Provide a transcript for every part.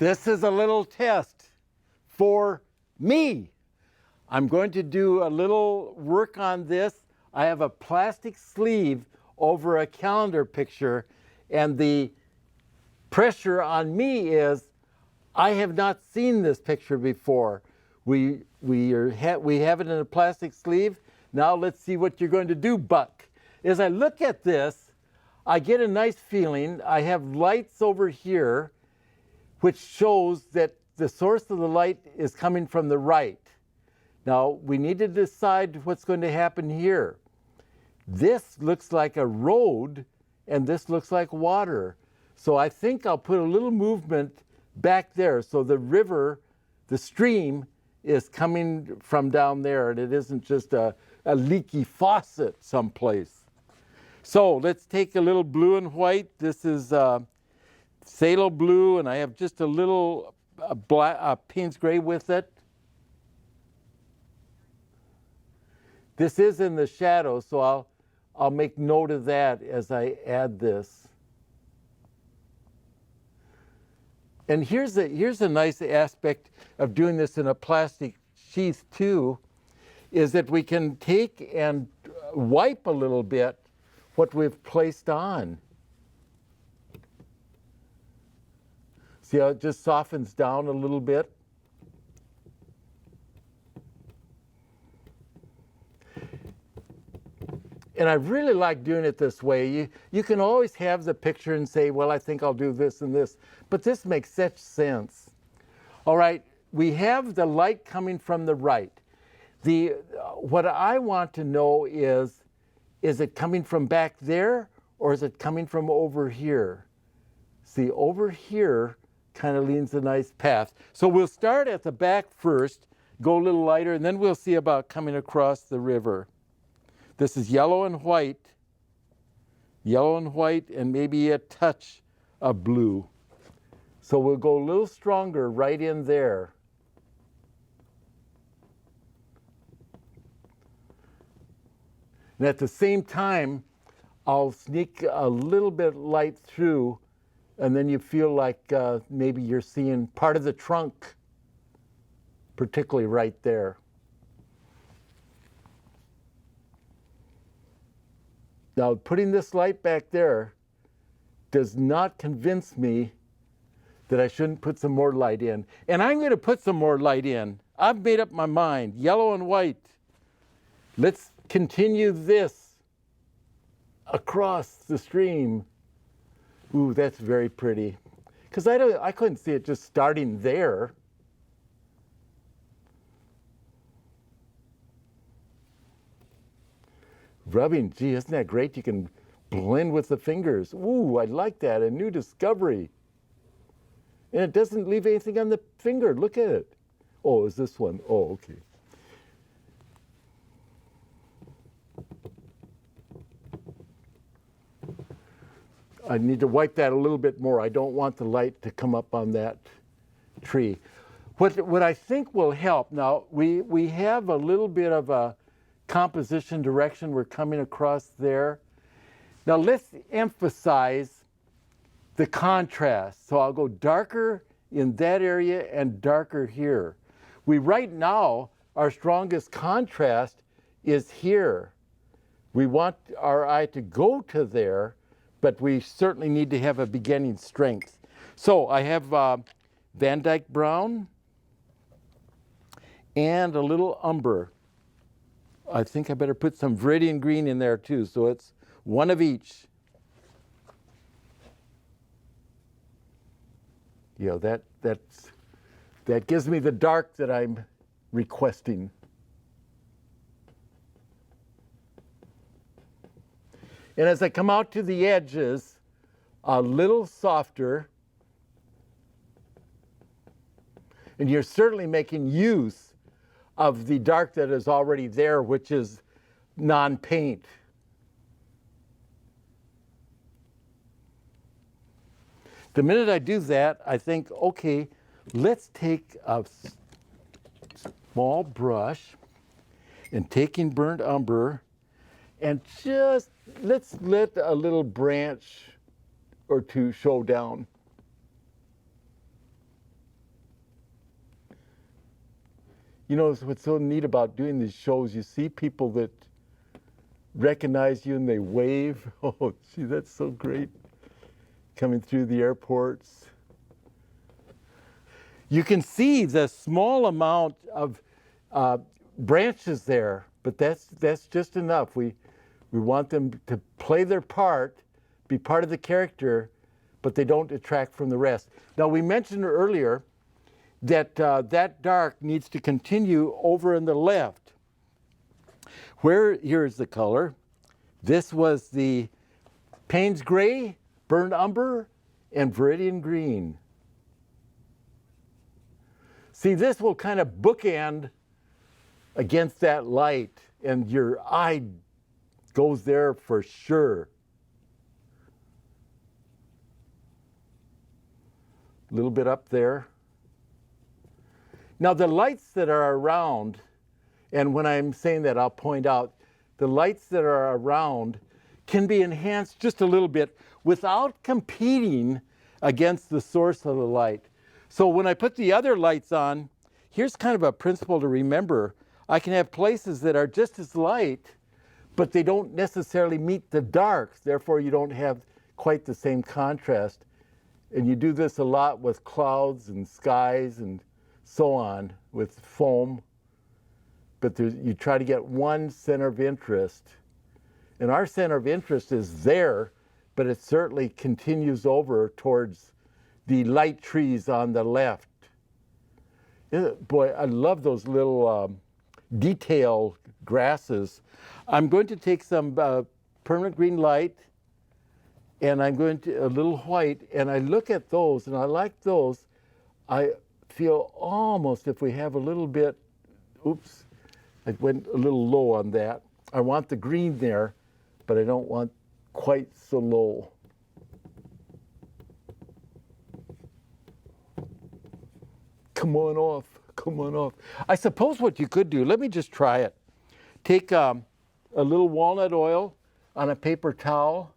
This is a little test for me. I'm going to do a little work on this. I have a plastic sleeve over a calendar picture, and the pressure on me is I have not seen this picture before. We have it in a plastic sleeve. Now let's see what you're going to do, Buck. As I look at this, I get a nice feeling. I have lights over here, which shows that the source of the light is coming from the right. Now, we need to decide what's going to happen here. This looks like a road, and this looks like water. So I think I'll put a little movement back there. So the river, the stream, is coming from down there, and it isn't just a leaky faucet someplace. So let's take a little blue and white. This is phthalo blue, and I have just a little Payne's gray with it. This is in the shadow, so I'll make note of that as I add this. And here's a nice aspect of doing this in a plastic sheath too, is that we can take and wipe a little bit what we've placed on. See how it just softens down a little bit? And I really like doing it this way. You can always have the picture and say, well, I think I'll do this and this. But this makes such sense. All right, we have the light coming from the right. What I want to know is it coming from back there or is it coming from over here? See, over here kind of leans a nice path. So we'll start at the back first, go a little lighter, and then we'll see about coming across the river. This is yellow and white, and maybe a touch of blue. So we'll go a little stronger right in there. And at the same time, I'll sneak a little bit light through, and then you feel like maybe you're seeing part of the trunk, particularly right there. Now, putting this light back there does not convince me that I shouldn't put some more light in. And I'm going to put some more light in. I've made up my mind, yellow and white. Let's continue this across the stream. Ooh, that's very pretty. Because I couldn't see it just starting there. Rubbing, gee, isn't that great? You can blend with the fingers. Ooh, I like that, a new discovery. And it doesn't leave anything on the finger, look at it. Oh, is this one? Oh, okay. I need to wipe that a little bit more. I don't want the light to come up on that tree. What I think will help, now we have a little bit of a composition direction we're coming across there. Now let's emphasize the contrast. So I'll go darker in that area and darker here. Right now, our strongest contrast is here. We want our eye to go to there, but we certainly need to have a beginning strength. So I have Van Dyke Brown and a little umber. I think I better put some Viridian Green in there too, so it's one of each. You know, that gives me the dark that I'm requesting. And as I come out to the edges, a little softer, and you're certainly making use of the dark that is already there, which is non-paint. The minute I do that, I think, okay, let's take a small brush and taking burnt umber and just let's let a little branch or two show down. You know, what's so neat about doing these shows, you see people that recognize you and they wave. Oh, gee, that's so great. Coming through the airports. You can see the small amount of branches there, but that's just enough. We want them to play their part, be part of the character, but they don't detract from the rest. Now, we mentioned earlier that that dark needs to continue over in the left. Here's the color. This was the Payne's Gray, Burnt Umber, and Viridian Green. See, this will kind of bookend against that light, and your eye goes there for sure. A little bit up there. Now, the lights that are around, and when I'm saying that, I'll point out, the lights that are around can be enhanced just a little bit without competing against the source of the light. So when I put the other lights on, here's kind of a principle to remember. I can have places that are just as light, but they don't necessarily meet the darks. Therefore, you don't have quite the same contrast. And you do this a lot with clouds and skies and so on, with foam. But you try to get one center of interest. And our center of interest is there, but it certainly continues over towards the light trees on the left. Boy, I love those little detail grasses. I'm going to take some permanent green light, and I'm going to a little white, and I look at those, and I like those. I feel almost, if we have a little bit, oops, I went a little low on that. I want the green there, but I don't want quite so low. Come on off, come on off. I suppose what you could do, let me just try it. Take a little walnut oil on a paper towel.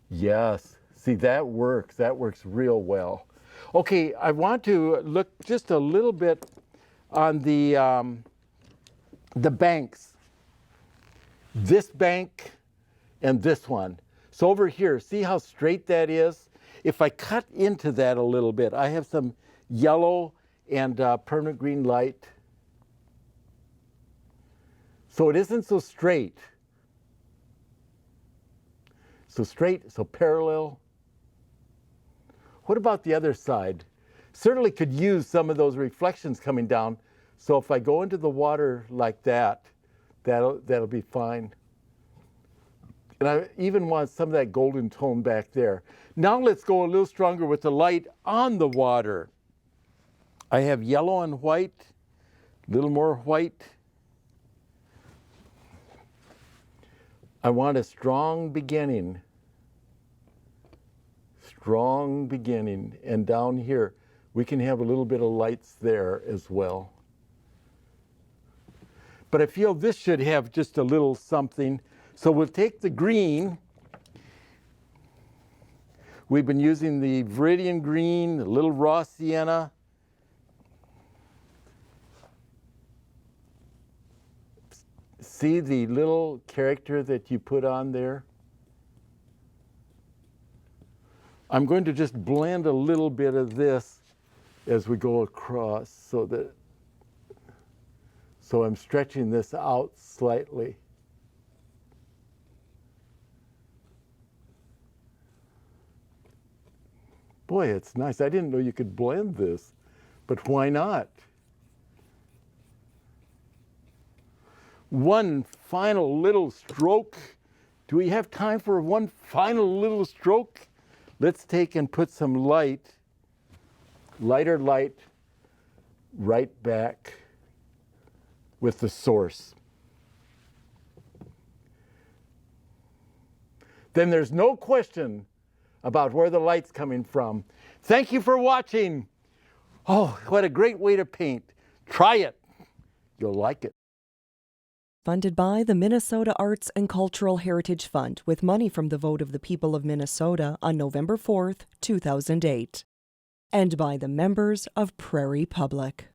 Yes, see, that works real well. Okay, I want to look just a little bit on the banks. This bank and this one. So over here, see how straight that is? If I cut into that a little bit, I have some yellow and permanent green light. So it isn't so straight. So straight, so parallel. What about the other side? Certainly could use some of those reflections coming down. So if I go into the water like that, that'll be fine. And I even want some of that golden tone back there. Now let's go a little stronger with the light on the water. I have yellow and white, a little more white. I want a strong beginning. Strong beginning. And down here, we can have a little bit of lights there as well. But I feel this should have just a little something. So we'll take the green. We've been using the Viridian Green, a little raw sienna. See the little character that you put on there? I'm going to just blend a little bit of this as we go across so I'm stretching this out slightly. Boy, it's nice. I didn't know you could blend this, but why not? One final little stroke. Do we have time for one final little stroke? Let's take and put some light, lighter light, right back with the source. Then there's no question about where the light's coming from. Thank you for watching. Oh, what a great way to paint. Try it. You'll like it. Funded by the Minnesota Arts and Cultural Heritage Fund with money from the vote of the people of Minnesota on November 4th, 2008. And by the members of Prairie Public.